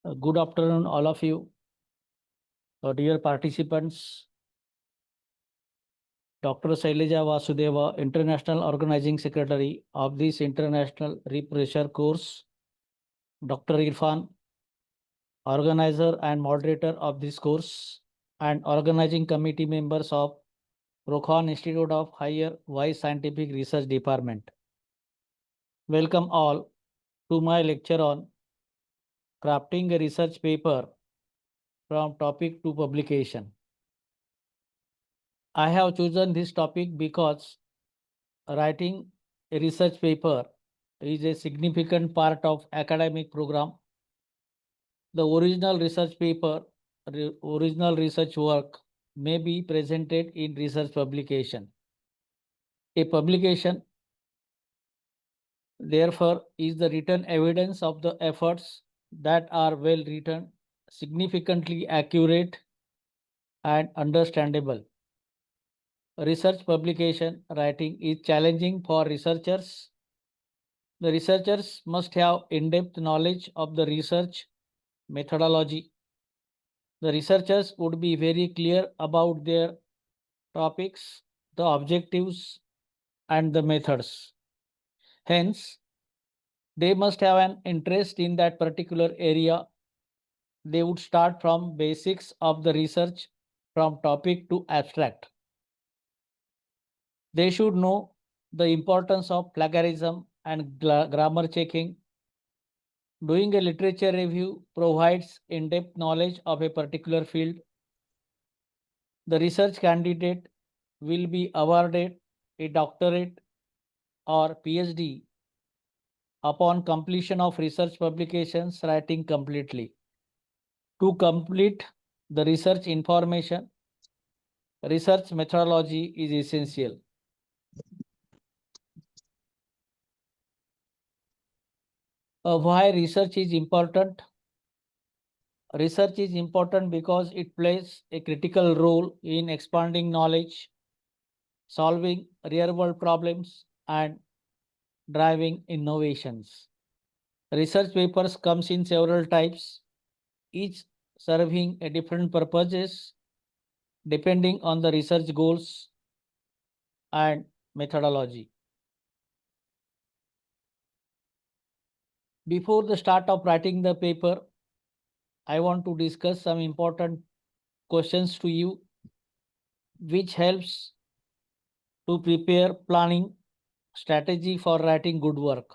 Good afternoon, all of you. Dear participants, Dr. Saileja Vasudeva, International Organizing Secretary of this International Refresher course, Dr. Irfan, organizer and moderator of this course, and organizing committee members of Rokhan Institute of Higher Vice Scientific Research Department. Welcome all to my lecture on crafting a research paper from topic to publication. I have chosen this topic because writing a research paper is a significant part of academic program. The original research paper, original research work may be presented in research publication. A publication, therefore, is the written evidence of the efforts that are well written, significantly accurate, and understandable. Research publication writing is challenging for researchers. The researchers must have in-depth knowledge of the research methodology. The researchers would be very clear about their topics, the objectives, and the methods. Hence, they must have an interest in that particular area. They would start from basics of the research, from topic to abstract. They should know the importance of plagiarism and grammar checking. Doing a literature review provides in-depth knowledge of a particular field. The research candidate will be awarded a doctorate or PhD upon completion of research publications writing completely. To complete the research information, research methodology is essential. Why research is important? Research is important because it plays a critical role in expanding knowledge, solving real-world problems, and driving innovations. Research papers comes in several types, each serving a different purposes depending on the research goals and methodology. Before the start of writing the paper, I want to discuss some important questions to you, which helps to prepare planning strategy for writing good work.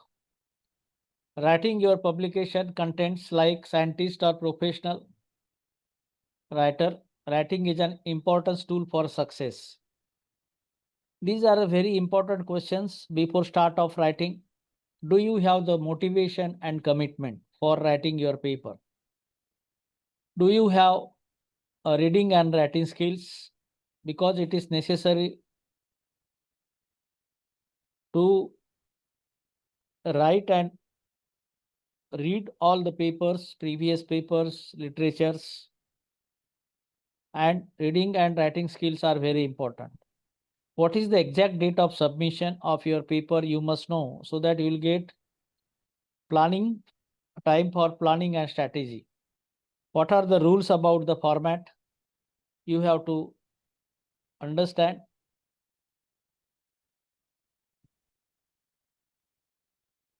Writing your publication contents like scientist or professional writer, writing is an important tool for success. These are very important questions before start of writing. Do you have the motivation and commitment for writing your paper? Do you have reading and writing skills? Because it is necessary to write and read all the papers, previous papers, literatures, and reading and writing skills are very important. What is the exact date of submission of your paper? You must know, so that you will get planning, time for planning and strategy. What are the rules about the format? You have to understand.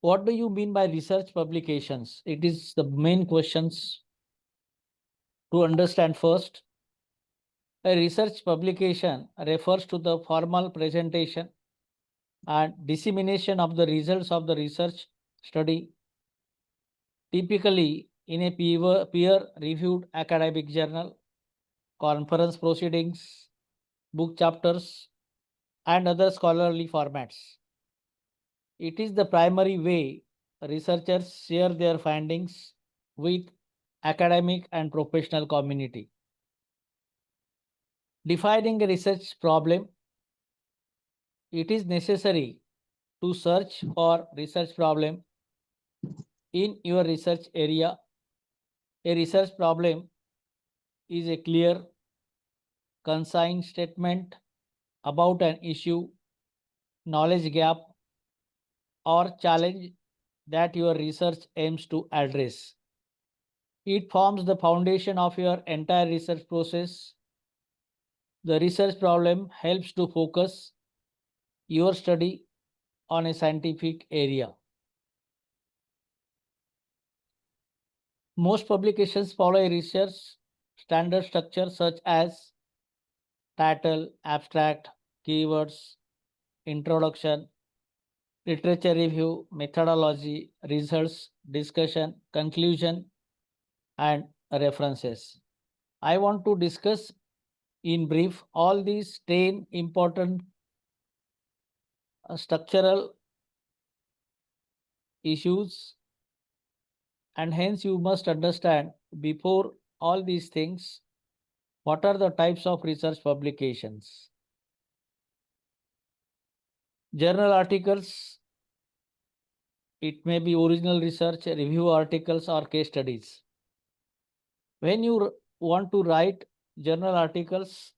What do you mean by research publications? It is the main questions to understand first. A research publication refers to the formal presentation and dissemination of the results of the research study, typically in a peer-reviewed academic journal, conference proceedings, book chapters, and other scholarly formats. It is the primary way researchers share their findings with academic and professional community. Defining a research problem, it is necessary to search for research problem in your research area. A research problem is a clear, concise statement about an issue, knowledge gap, or challenge that your research aims to address. It forms the foundation of your entire research process. The research problem helps to focus your study on a scientific area. Most publications follow a research standard structure such as title, abstract, keywords, introduction, literature review, methodology, results, discussion, conclusion, and references. I want to discuss in brief all these 10 important structural issues, and hence you must understand before all these things what are the types of research publications. Journal articles, it may be original research, review articles, or case studies. When you want to write journal articles,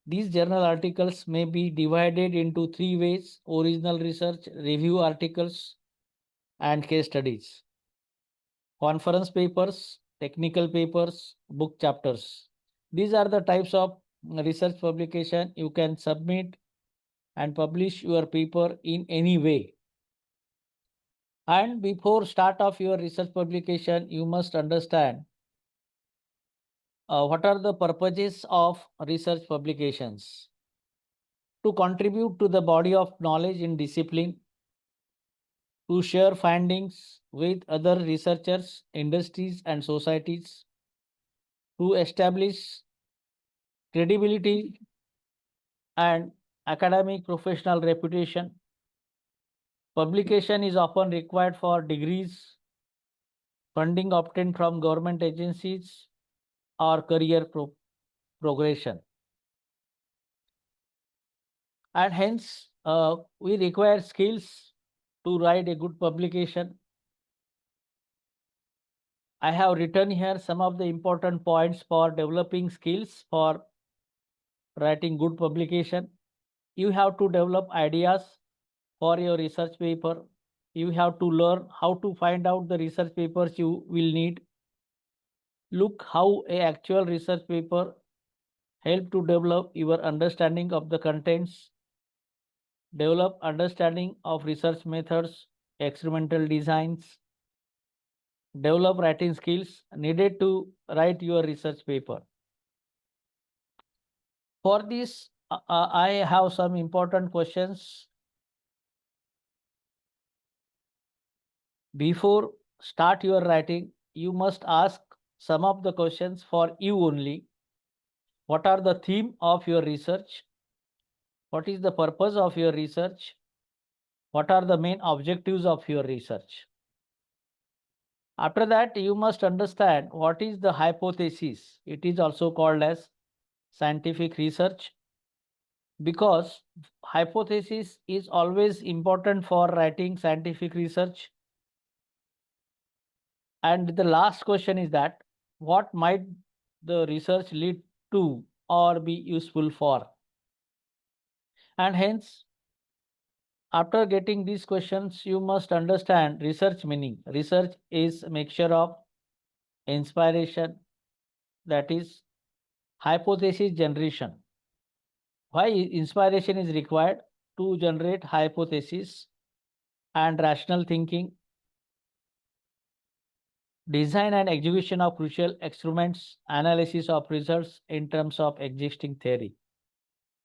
these journal articles may be divided into three ways: original research, review articles, and case studies. Conference papers, technical papers, book chapters. These are the types of research publication you can submit and publish your paper in any way. And before start of your research publication, you must understand what are the purposes of research publications. To contribute to the body of knowledge in discipline, to share findings with other researchers, industries, and societies, to establish credibility and academic professional reputation. Publication is often required for degrees, funding obtained from government agencies, or career progression. And hence, we require skills to write a good publication. I have written here some of the important points for developing skills for writing good publication. You have to develop ideas for your research paper. You have to learn how to find out the research papers you will need. Look how a actual research paper help to develop your understanding of the contents, develop understanding of research methods, experimental designs, develop writing skills needed to write your research paper. For this, I have some important questions. Before start your writing, you must ask some of the questions for you only. What are the theme of your research? What is the purpose of your research? What are the main objectives of your research? After that, you must understand what is the hypothesis. It is also called as scientific research, because hypothesis is always important for writing scientific research. And the last question is that what might the research lead to or be useful for? And hence, after getting these questions, you must understand research meaning. Research is a mixture of inspiration, that is hypothesis generation. Why inspiration is required? To generate hypothesis and rational thinking, design and execution of crucial experiments, analysis of results in terms of existing theory.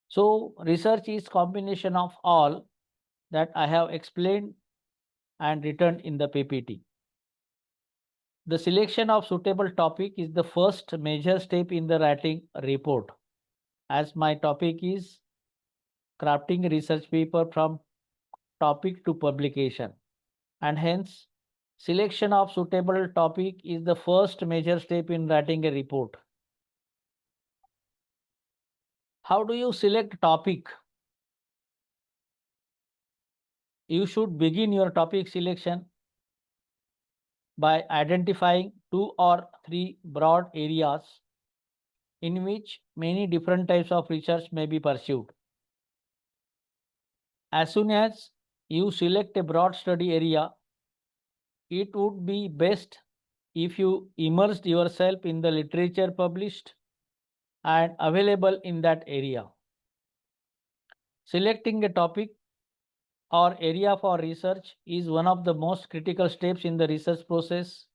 So research is combination of all that I have explained and written in the PPT. The selection of suitable topic is the first major step in the writing report. As my topic is crafting a research paper from topic to publication, and hence selection of suitable topic is the first major step in writing a report. How do you select topic? You should begin your topic selection by identifying 2 or 3 broad areas in which many different types of research may be pursued. As soon as you select a broad study area, it would be best if you immersed yourself in the literature published and available in that area. Selecting a topic or area for research is one of the most critical steps in the research process.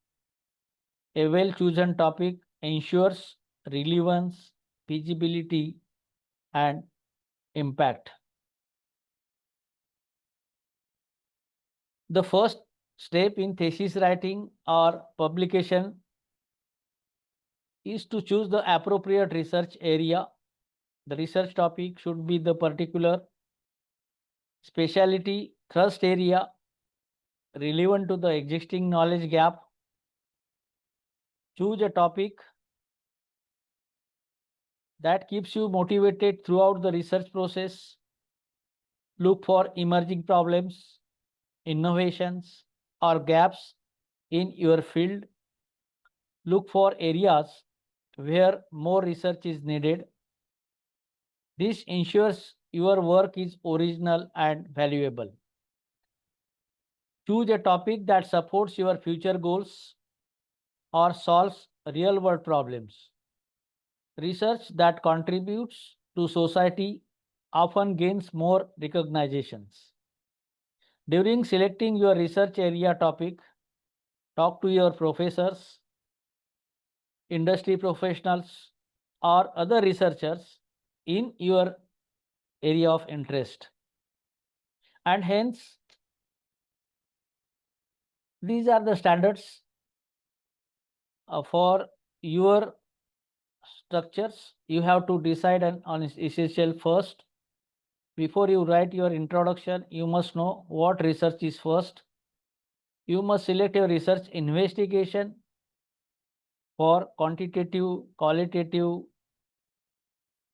A well-chosen topic ensures relevance, feasibility, and impact. The first step in thesis writing or publication is to choose the appropriate research area. The research topic should be the particular specialty thrust area relevant to the existing knowledge gap. Choose a topic that keeps you motivated throughout the research process. Look for emerging problems, innovations, or gaps in your field. Look for areas where more research is needed. This ensures your work is original and valuable. Choose a topic that supports your future goals or solves real world problems. Research that contributes to society often gains more recognitions. During selecting your research area topic, talk to your professors, industry professionals, or other researchers in your area of interest. And hence, these are the standards for your structures. You have to decide on essential first. Before you write your introduction, you must know what research is first. You must select your research investigation for quantitative, qualitative,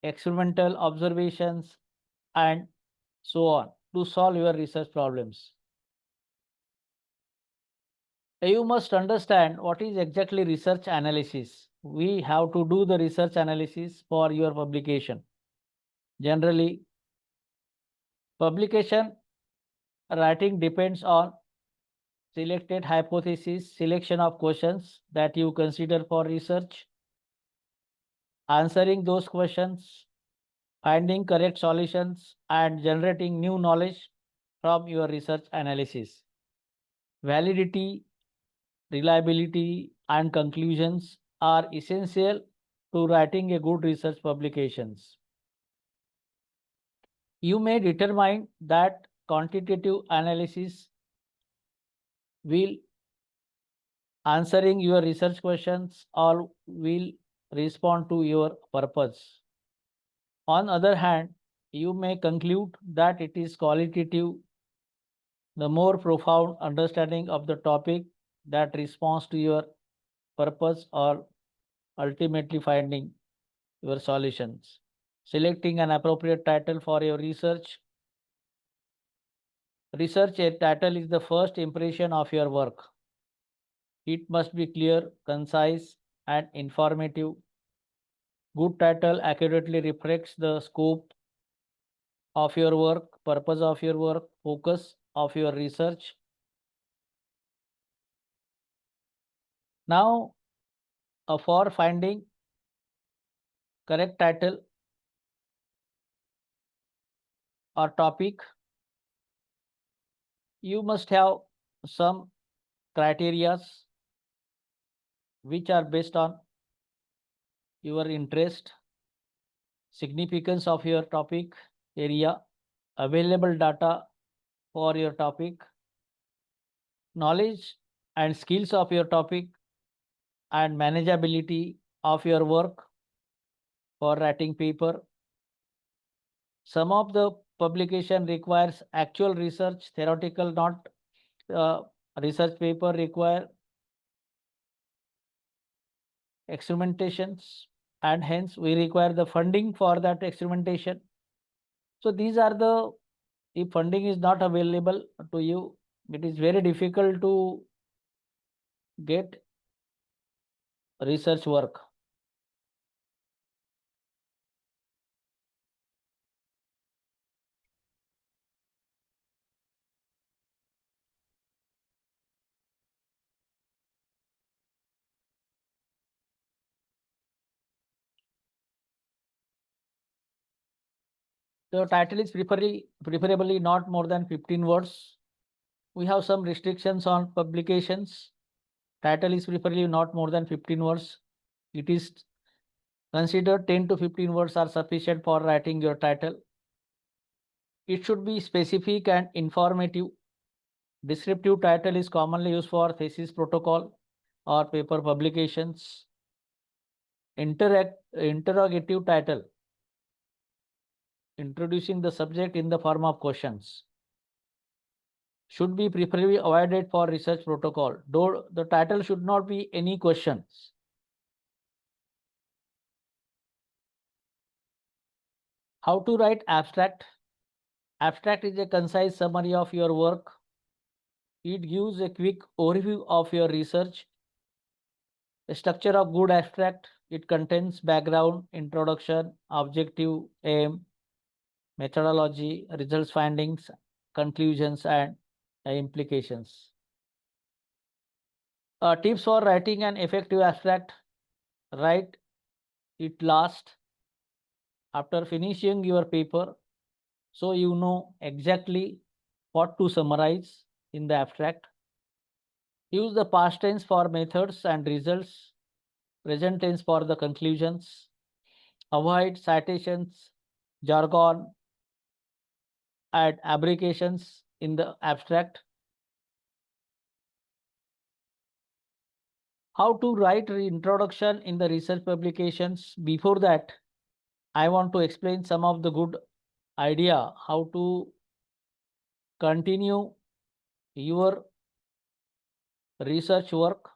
experimental observations, and so on to solve your research problems. You must understand what is exactly research analysis. We have to do the research analysis for your publication. Generally, publication writing depends on selected hypothesis, selection of questions that you consider for research, answering those questions, finding correct solutions, and generating new knowledge from your research analysis. Validity, reliability, and conclusions are essential to writing a good research publications. You may determine that quantitative analysis will answering your research questions or will respond to your purpose. On other hand, you may conclude that it is qualitative, the more profound understanding of the topic that responds to your purpose or ultimately finding your solutions. Selecting an appropriate title for your research. Research a title is the first impression of your work. It must be clear, concise, and informative. Good title accurately reflects the scope of your work, purpose of your work, focus of your research. Now, for finding correct title or topic, you must have some criterias which are based on your interest, significance of your topic area, available data for your topic, knowledge and skills of your topic, and manageability of your work for writing paper. Some of the publication requires actual research, theoretical not research paper require experimentations, and hence we require the funding for that experimentation. So these are the, if funding is not available to you, it is very difficult to get research work. The title is preferably not more than 15 words. We have some restrictions on publications. Title is preferably not more than 15 words. It is considered 10 to 15 words are sufficient for writing your title. It should be specific and informative. Descriptive title is commonly used for thesis protocol or paper publications. Interrogative title, introducing the subject in the form of questions, should be preferably avoided for research protocol. Though the title should not be any questions. How to write abstract? Abstract is a concise summary of your work. It gives a quick overview of your research. The structure of good abstract, it contains background, introduction, objective, aim, methodology, results, findings, conclusions, and implications. Tips for writing an effective abstract. Write it last after finishing your paper, so you know exactly what to summarize in the abstract. Use the past tense for methods and results, present tense for the conclusions. Avoid citations, jargon, and abbreviations in the abstract. How to write introduction in the research publications. Before that, I want to explain some of the good idea how to continue your research work.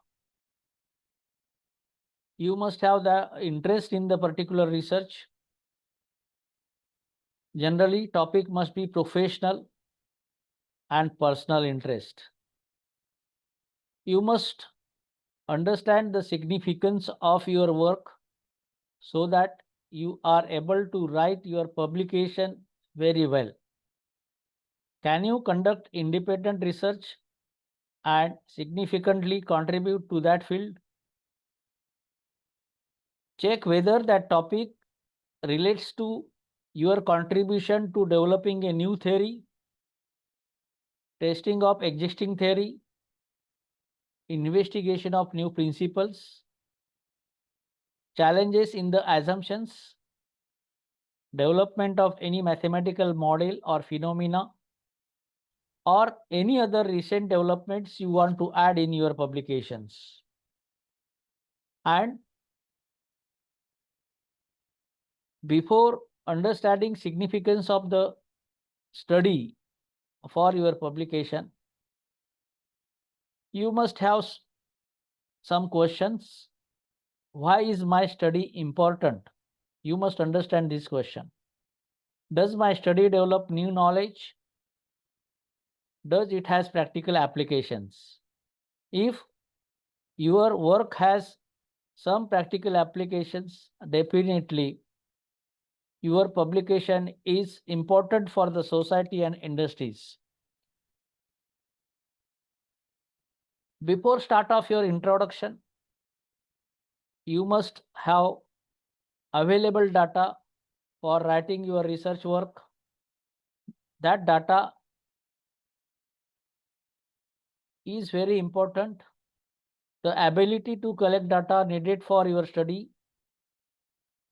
You must have the interest in the particular research. Generally, topic must be professional and personal interest. You must understand the significance of your work so that you are able to write your publication very well. Can you conduct independent research and significantly contribute to that field? Check whether that topic relates to your contribution to developing a new theory, testing of existing theory, investigation of new principles, challenges in the assumptions, development of any mathematical model or phenomena, or any other recent developments you want to add in your publications. And before understanding significance of the study for your publication, you must have some questions. Why is my study important? You must understand this question. Does my study develop new knowledge? Does it has practical applications? If your work has some practical applications, definitely your publication is important for the society and industries. Before start of your introduction, you must have available data for writing your research work. That data is very important. The ability to collect data needed for your study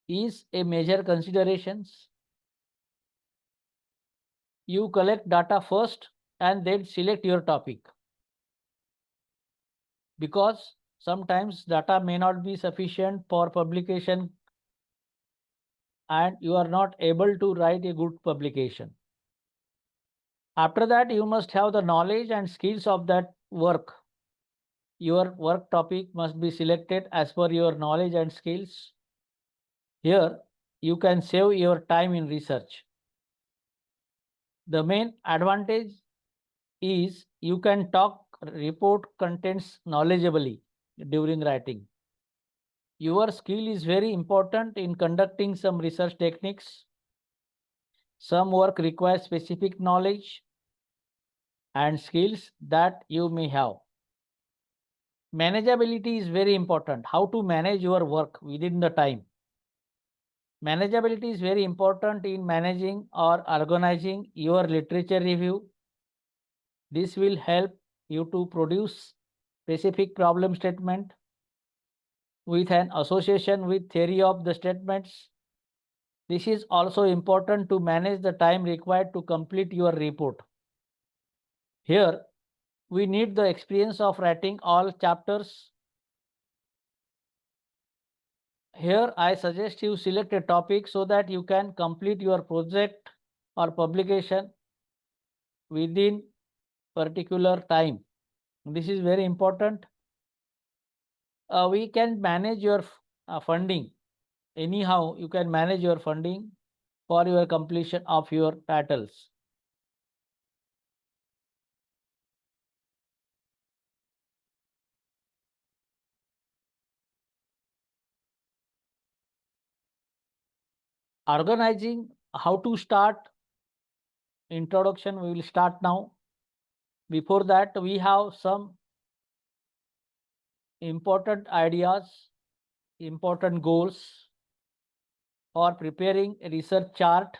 is a major considerations. You collect data first and then select your topic, because sometimes data may not be sufficient for publication and you are not able to write a good publication. After that, you must have the knowledge and skills of that work. Your work topic must be selected as per your knowledge and skills. Here, you can save your time in research. The main advantage is you can talk report contents knowledgeably during writing. Your skill is very important in conducting some research techniques. Some work requires specific knowledge and skills that you may have. Manageability is very important. How to manage your work within the time. Manageability is very important in managing or organizing your literature review. This will help you to produce specific problem statement with an association with theory of the statements. This is also important to manage the time required to complete your report. Here, we need the experience of writing all chapters. Here, I suggest you select a topic so that you can complete your project or publication within particular time. This is very important. We can manage your funding. Anyhow, you can manage your funding for your completion of your titles. Organizing how to start introduction, we will start now. Before that, we have some important ideas, important goals for preparing a research chart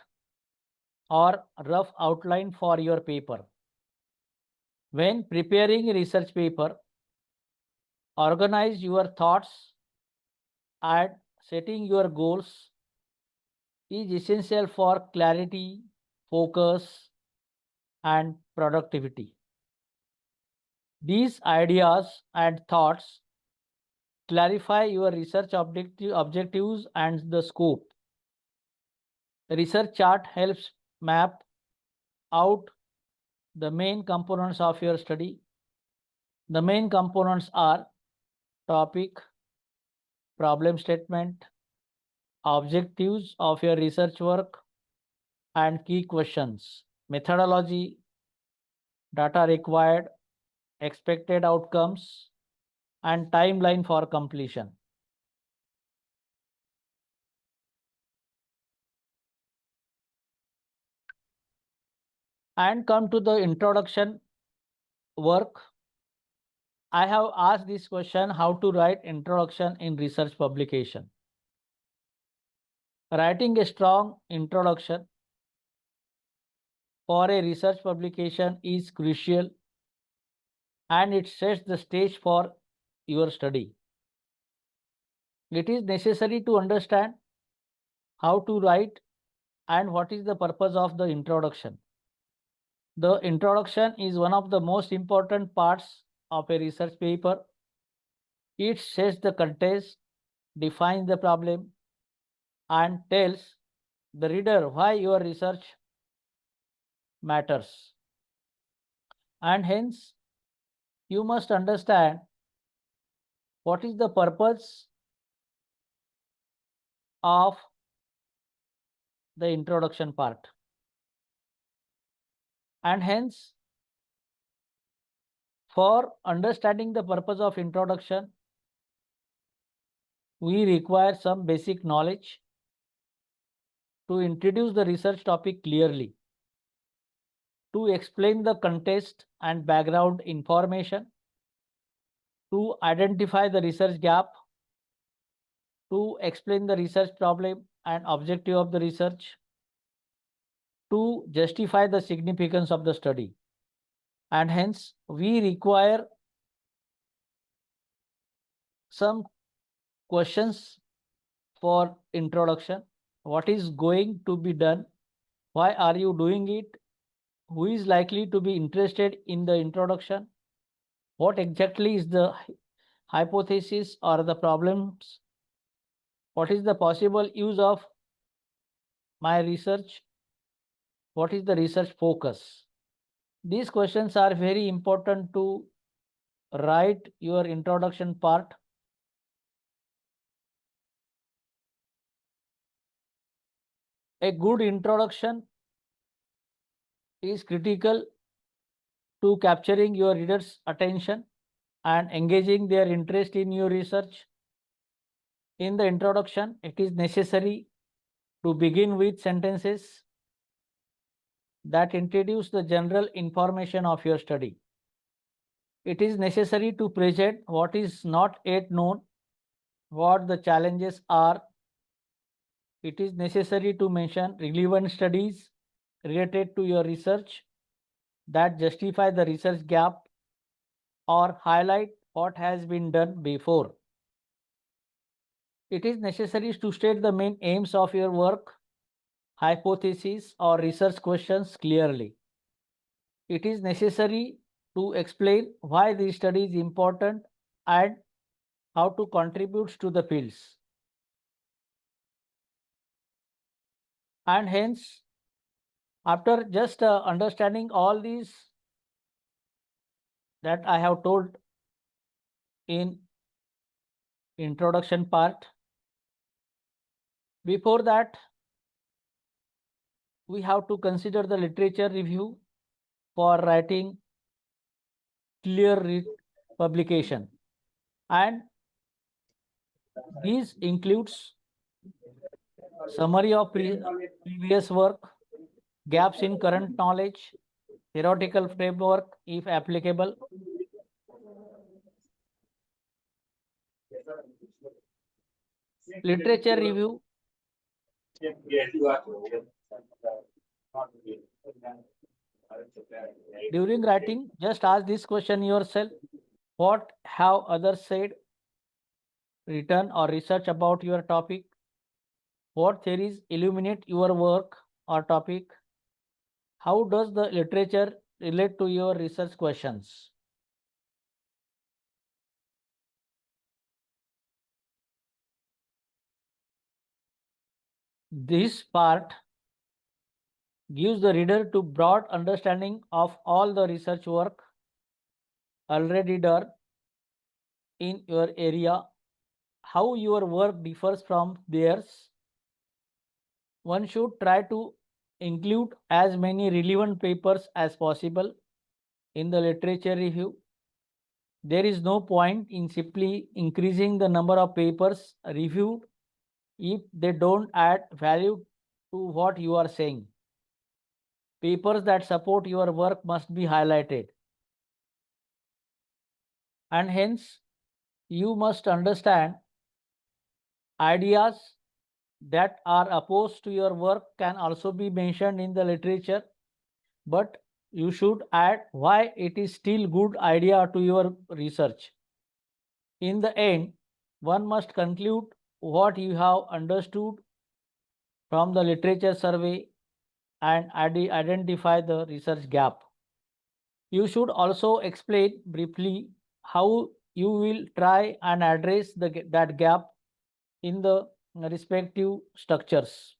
or rough outline for your paper. When preparing a research paper, organize your thoughts and setting your goals is essential for clarity, focus, and productivity. These ideas and thoughts clarify your research objectives and the scope. The research chart helps map out the main components of your study. The main components are topic, problem statement, objectives of your research work, and key questions, methodology, data required, expected outcomes, and timeline for completion. And come to the introduction work. I have asked this question, how to write introduction in research publication. Writing a strong introduction for a research publication is crucial and it sets the stage for your study. It is necessary to understand how to write and what is the purpose of the introduction. The introduction is one of the most important parts of a research paper. It sets the context, defines the problem, and tells the reader why your research matters. And hence, you must understand what is the purpose of the introduction part. And hence, for understanding the purpose of introduction, we require some basic knowledge to introduce the research topic clearly, to explain the context and background information, to identify the research gap, to explain the research problem and objective of the research, to justify the significance of the study. And hence, we require some questions for introduction. What is going to be done? Why are you doing it? Who is likely to be interested in the introduction? What exactly is the hypothesis or the problems? What is the possible use of my research? What is the research focus? These questions are very important to write your introduction part. A good introduction is critical to capturing your reader's attention and engaging their interest in your research. In the introduction, it is necessary to begin with sentences that introduce the general information of your study. It is necessary to present what is not yet known, what the challenges are, it is necessary to mention relevant studies related to your research that justify the research gap or highlight what has been done before. It is necessary to state the main aims of your work, hypotheses, or research questions clearly. It is necessary to explain why the study is important and how to contribute to the fields. And hence, after just understanding all these that I have told in introduction part, before that, we have to consider the literature review for writing clear publication. And these includes summary of previous work, gaps in current knowledge, theoretical framework if applicable, literature review. During writing, just ask this question yourself: what have others said, written, or research about your topic? What theories illuminate your work or topic? How does the literature relate to your research questions? This part gives the reader to broad understanding of all the research work already done in your area, how your work differs from theirs. One should try to include as many relevant papers as possible in the literature review. There is no point in simply increasing the number of papers reviewed if they don't add value to what you are saying. Papers that support your work must be highlighted. And hence, you must understand ideas that are opposed to your work can also be mentioned in the literature, but you should add why it is still good idea to your research. In the end, one must conclude what you have understood from the literature survey and identify the research gap. You should also explain briefly how you will try and address that gap in the respective structures.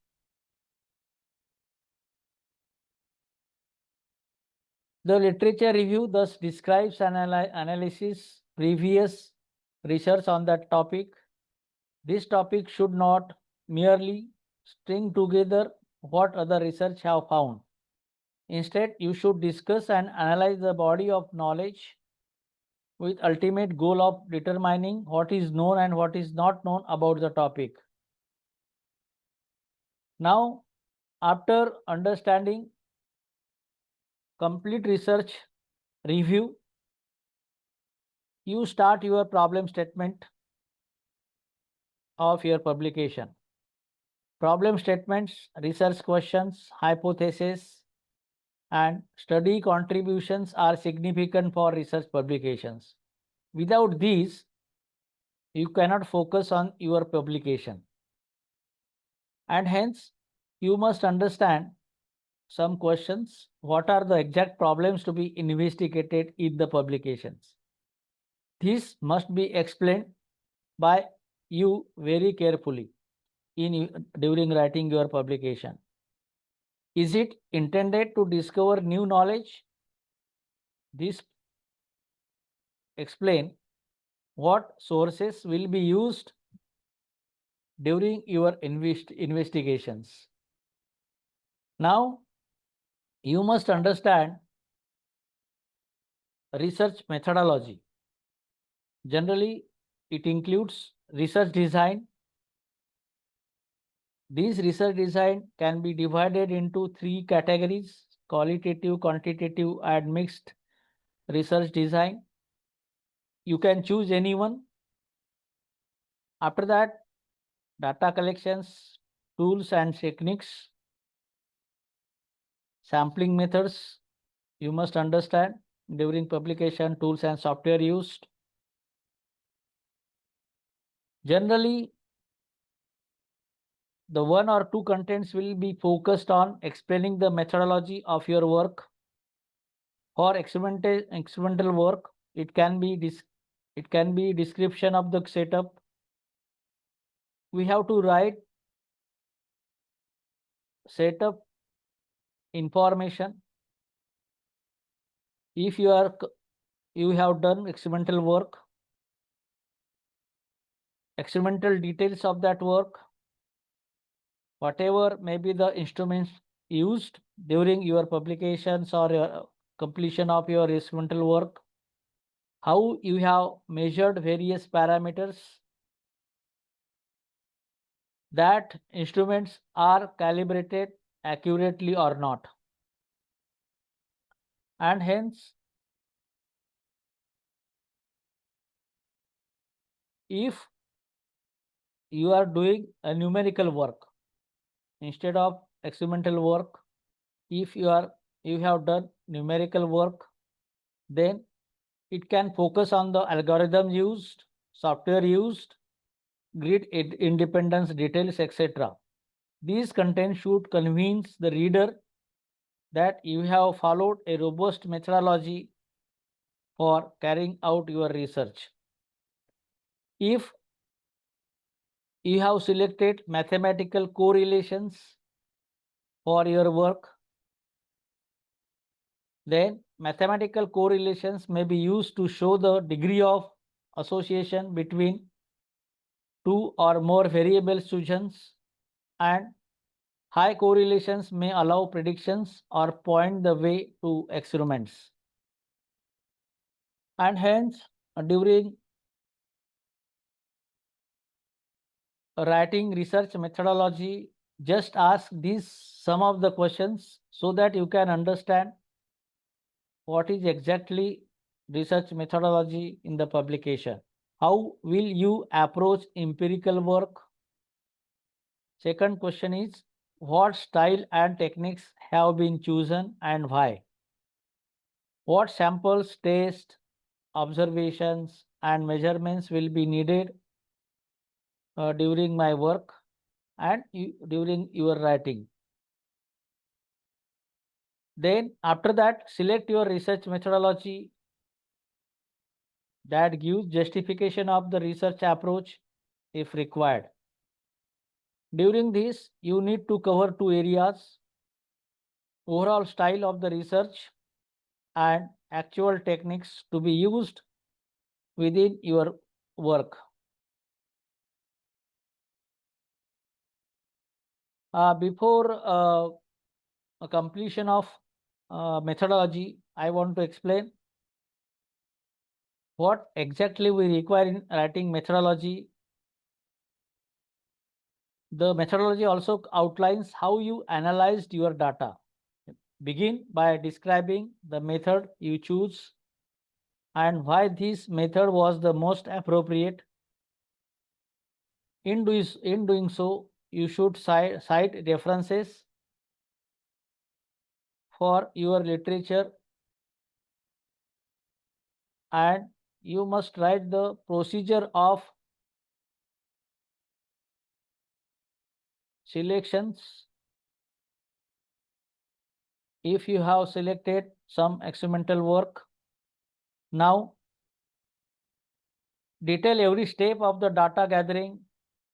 The literature review thus describes and analysis previous research on that topic. This topic should not merely string together what other research have found. Instead, you should discuss and analyze the body of knowledge with ultimate goal of determining what is known and what is not known about the topic. Now, after understanding complete research review, you start your problem statement of your publication. Problem statements, research questions, hypotheses, and study contributions are significant for research publications. Without these, you cannot focus on your publication. And hence, you must understand some questions. What are the exact problems to be investigated in the publications? This must be explained by you very carefully during writing your publication. Is it intended to discover new knowledge? This explain what sources will be used during your investigations. Now, you must understand research methodology. Generally, it includes research design. This research design can be divided into three categories: qualitative, quantitative, and mixed research design. You can choose any one. After that, data collections tools and techniques, sampling methods, you must understand during publication, tools and software used. Generally, the one or two contents will be focused on explaining the methodology of your work. For experimental work, it can be description of the setup. We have to write setup information. If you have done experimental work, experimental details of that work, whatever may be the instruments used during your publications or your completion of your experimental work, how you have measured various parameters, that instruments are calibrated accurately or not, and hence if you are doing a numerical work instead of experimental work, if you have done numerical work, then it can focus on the algorithm used, software used, grid independence details, etc. These contents should convince the reader that you have followed a robust methodology for carrying out your research. If you have selected mathematical correlations for your work, then mathematical correlations may be used to show the degree of association between two or more variable solutions, and high correlations may allow predictions or point the way to experiments. And hence, during writing research methodology, just ask these some of the questions so that you can understand what is exactly research methodology in the publication. How will you approach empirical work? Second question is, what style and techniques have been chosen and why? What samples, tests, observations, and measurements will be needed during my work and during your writing? Then after that, select your research methodology that gives justification of the research approach if required. During this, you need to cover two areas: overall style of the research and actual techniques to be used within your work. Before a completion of methodology, I want to explain what exactly we require in writing methodology. The methodology also outlines how you analyzed your data. Begin by describing the method you choose and why this method was the most appropriate. In doing so, you should cite references for your literature, and you must write the procedure of selections. If you have selected some experimental work, now detail every step of the data gathering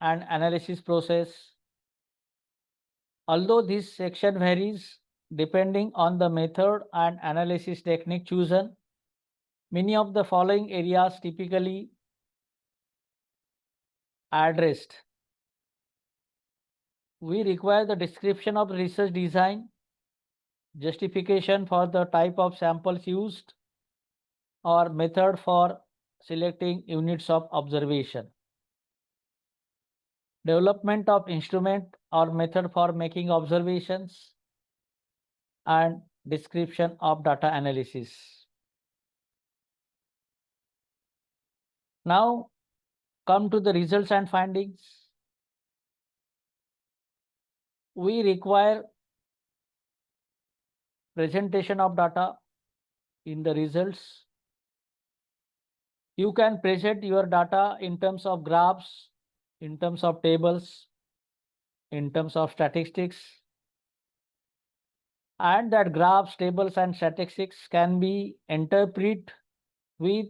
and analysis process. Although this section varies depending on the method and analysis technique chosen, many of the following areas typically addressed. We require the description of research design, justification for the type of samples used, or method for selecting units of observation, development of instrument or method for making observations, and description of data analysis. Now come to the results and findings. We require presentation of data in the results. You can present your data in terms of graphs, in terms of tables, in terms of statistics, and that graphs, tables, and statistics can be interpreted with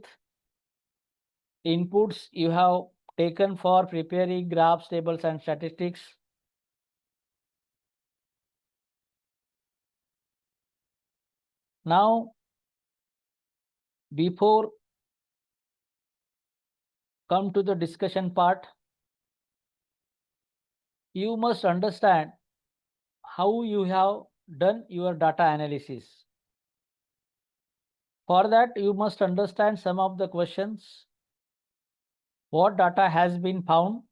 inputs you have taken for preparing graphs, tables, and statistics. Now, before come to the discussion part, you must understand how you have done your data analysis. For that, you must understand some of the questions. What data has been found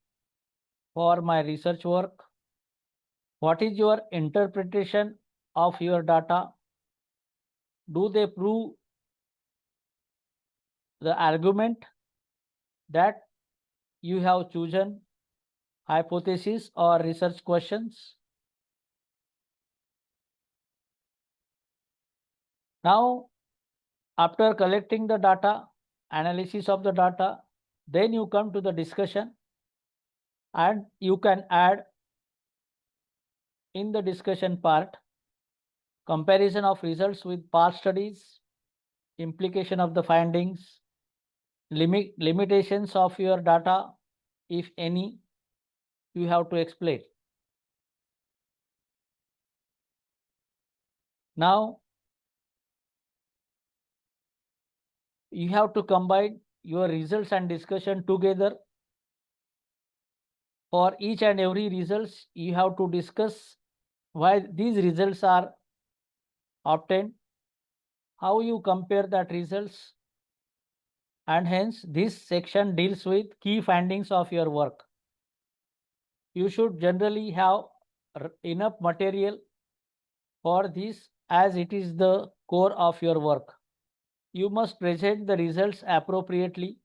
for my research work? What is your interpretation of your data? Do they prove the argument that you have chosen, hypothesis or research questions? Now, after collecting the data, analysis of the data, then you come to the discussion, and you can add in the discussion part comparison of results with past studies, implication of the findings, limitations of your data, if any, you have to explain. Now, you have to combine your results and discussion together. For each and every results, you have to discuss why these results are obtained, how you compare that results, and hence this section deals with key findings of your work. You should generally have enough material for this, as it is the core of your work. You must present the results appropriately,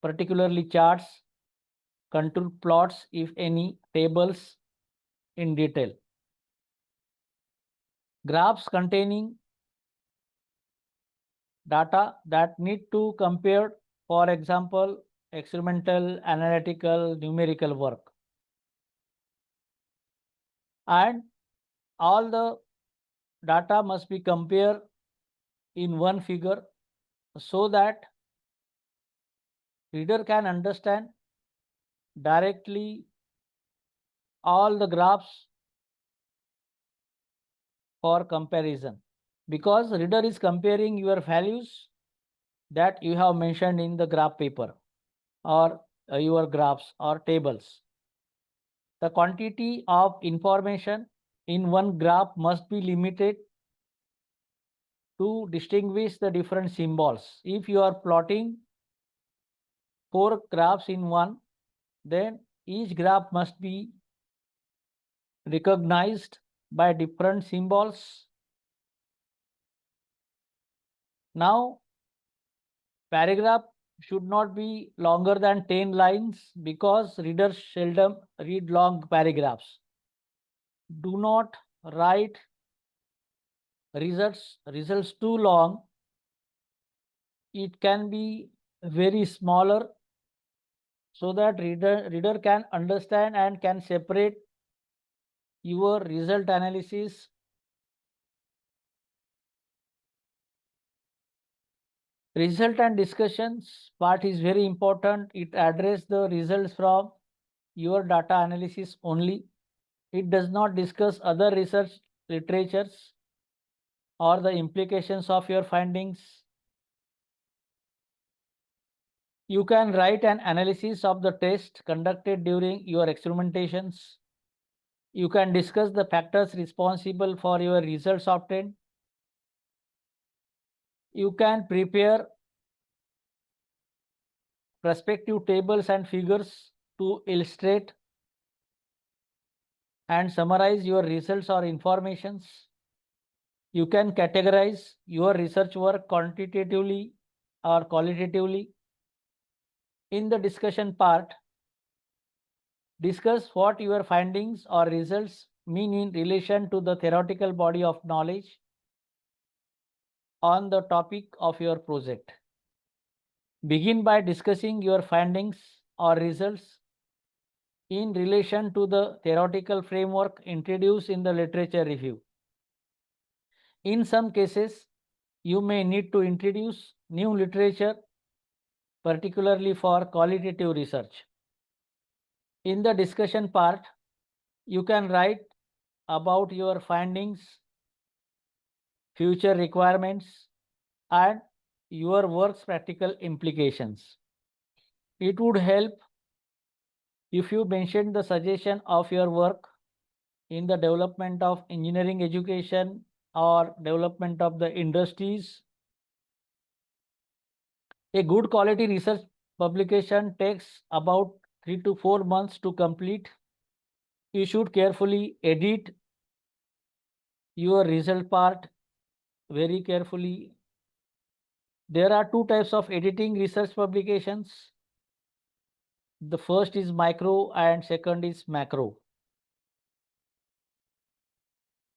particularly charts, contour plots, if any, tables in detail. Graphs containing data that need to compare, for example, experimental, analytical, numerical work. And all the data must be compared in one figure so that reader can understand directly all the graphs for comparison, because reader is comparing your values that you have mentioned in the graph paper or your graphs or tables. The quantity of information in one graph must be limited to distinguish the different symbols. If you are plotting 4 graphs in one, then each graph must be recognized by different symbols. Now, paragraph should not be longer than 10 lines because readers seldom read long paragraphs. Do not write results too long. It can be very smaller so that reader can understand and can separate your result analysis. Result and discussions part is very important. It addresses the results from your data analysis only. It does not discuss other research literatures or the implications of your findings. You can write an analysis of the test conducted during your experimentations. You can discuss the factors responsible for your results obtained. You can prepare prospective tables and figures to illustrate and summarize your results or informations. You can categorize your research work quantitatively or qualitatively. In the discussion part, discuss what your findings or results mean in relation to the theoretical body of knowledge on the topic of your project. Begin by discussing your findings or results in relation to the theoretical framework introduced in the literature review. In some cases, you may need to introduce new literature, particularly for qualitative research. In the discussion part, you can write about your findings, future requirements, and your work's practical implications. It would help if you mentioned the suggestion of your work in the development of engineering education or development of the industries. A good quality research publication takes about 3 to 4 months to complete. You should carefully edit your result part very carefully. There are two types of editing research publications. The first is micro and second is macro.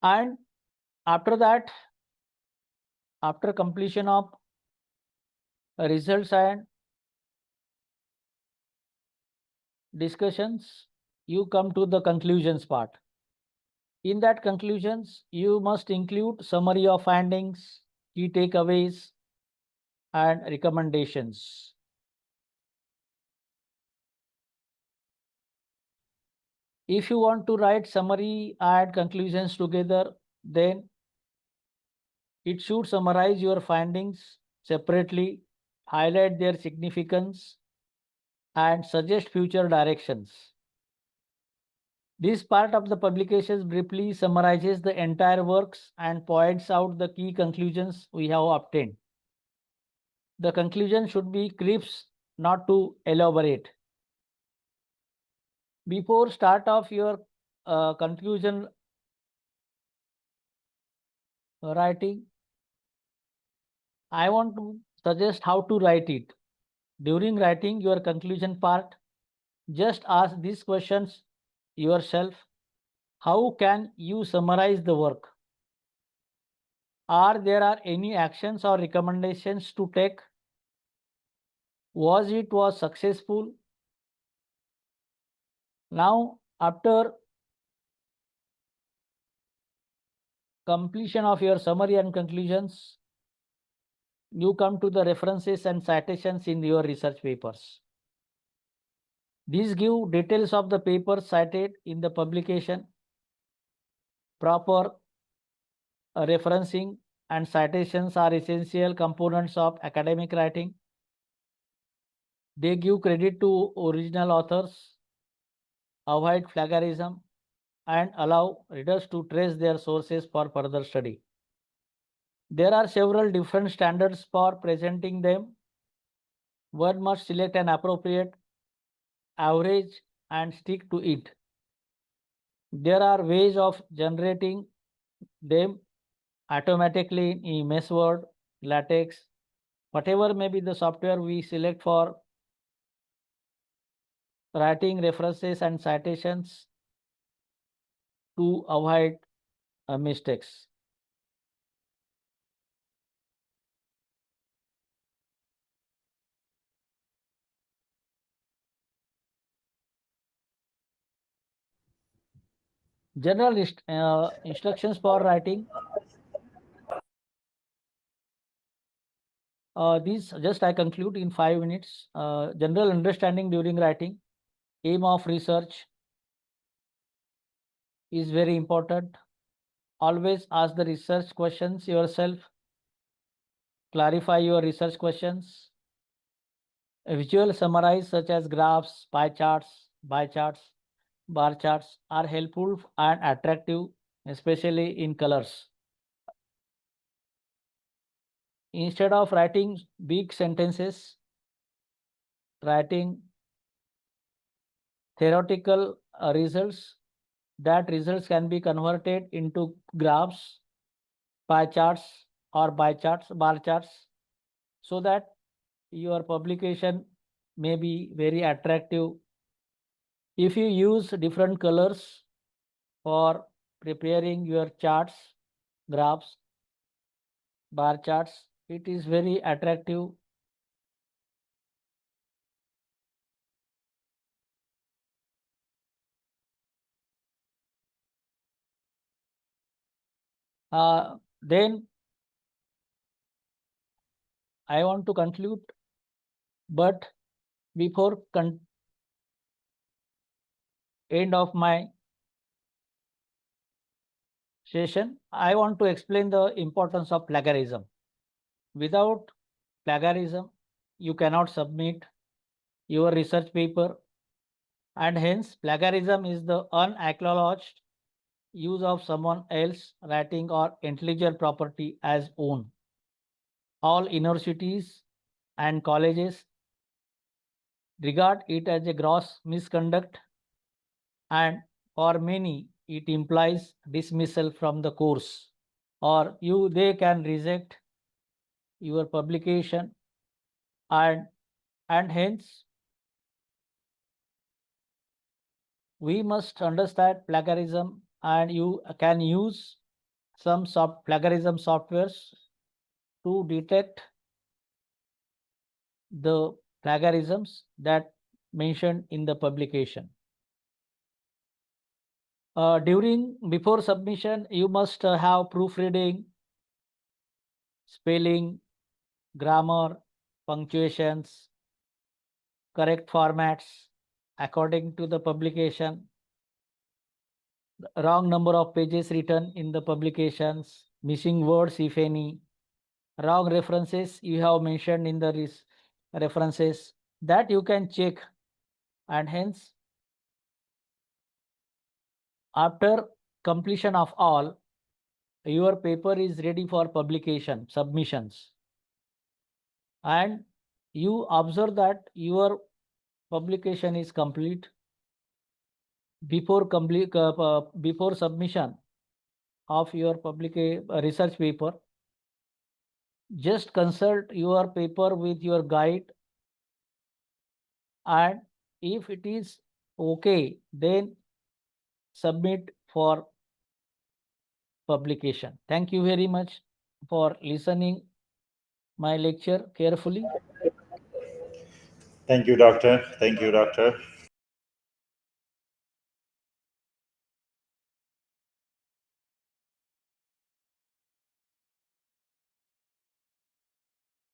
And after that, after completion of results and discussions, you come to the conclusions part. In that conclusions, you must include summary of findings, key takeaways, and recommendations. If you want to write summary and conclusions together, then it should summarize your findings separately, highlight their significance, and suggest future directions. This part of the publications briefly summarizes the entire works and points out the key conclusions we have obtained. The conclusion should be crisp, not to elaborate. Before start of your conclusion writing, I want to suggest how to write it. During writing your conclusion part, just ask these questions yourself. How can you summarize the work? Are there any actions or recommendations to take? Was successful? Now, after completion of your summary and conclusions, you come to the references and citations in your research papers. These give details of the papers cited in the publication. Proper referencing and citations are essential components of academic writing. They give credit to original authors, avoid plagiarism, and allow readers to trace their sources for further study. There are several different standards for presenting them. One must select an appropriate average and stick to it. There are ways of generating them automatically in MS Word, LaTeX, whatever may be the software we select for writing references and citations to avoid mistakes. General instructions for writing. These just I conclude in 5 minutes. General understanding during writing. Aim of research is very important. Always ask the research questions yourself. Clarify your research questions. A visual summarize such as graphs, pie charts, bar charts are helpful and attractive, especially in colors. Instead of writing big sentences, writing theoretical results, that results can be converted into graphs, pie charts, or bar charts, so that your publication may be very attractive. If you use different colors for preparing your charts, graphs, bar charts. It is very attractive. Then I want to conclude, but before end of my session, I want to explain the importance of plagiarism. Without plagiarism, you cannot submit your research paper, and hence plagiarism is the unacknowledged use of someone else writing or intellectual property as own. All universities and colleges regard it as a gross misconduct, and for many it implies dismissal from the course, or they can reject your publication, and hence we must understand plagiarism, and you can use some plagiarism softwares to detect the plagiarisms that mentioned in the publication. Before submission, you must have proofreading, spelling, grammar, punctuations, correct formats according to the publication, the wrong number of pages written in the publications, missing words if any, wrong references you have mentioned in the references, that you can check, and hence after completion of all, your paper is ready for publication submissions, and you observe that your publication is complete. Before submission of your research paper, just consult your paper with your guide, and if it is okay, then submit for publication. Thank you very much for listening my lecture carefully. Thank you, doctor. Thank you, doctor.